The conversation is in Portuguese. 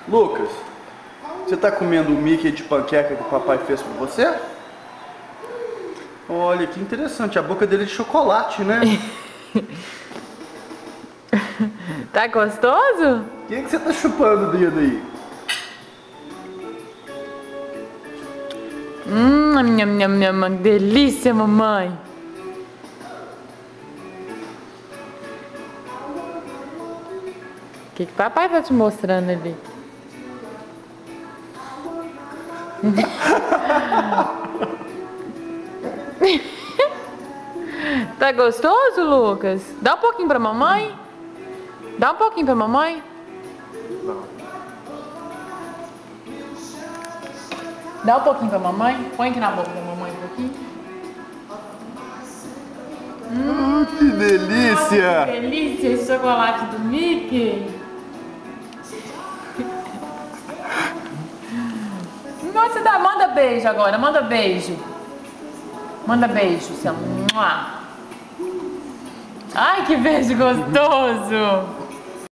Lucas, você tá comendo o Mickey de panqueca que o papai fez pra você? Olha, que interessante, a boca dele é de chocolate, né? Tá gostoso? O que você tá chupando o dedo aí? Nham, nham, nham, delícia, mamãe. O que que papai tá te mostrando ali? Tá gostoso, Lucas? Dá um pouquinho pra mamãe. Dá um pouquinho pra mamãe. Dá um pouquinho pra mamãe. Põe aqui na boca da mamãe um pouquinho. Que delícia! Que delícia esse chocolate do Mickey. Nossa, manda beijo agora, manda beijo. Manda beijo, seu. Ai, que beijo gostoso.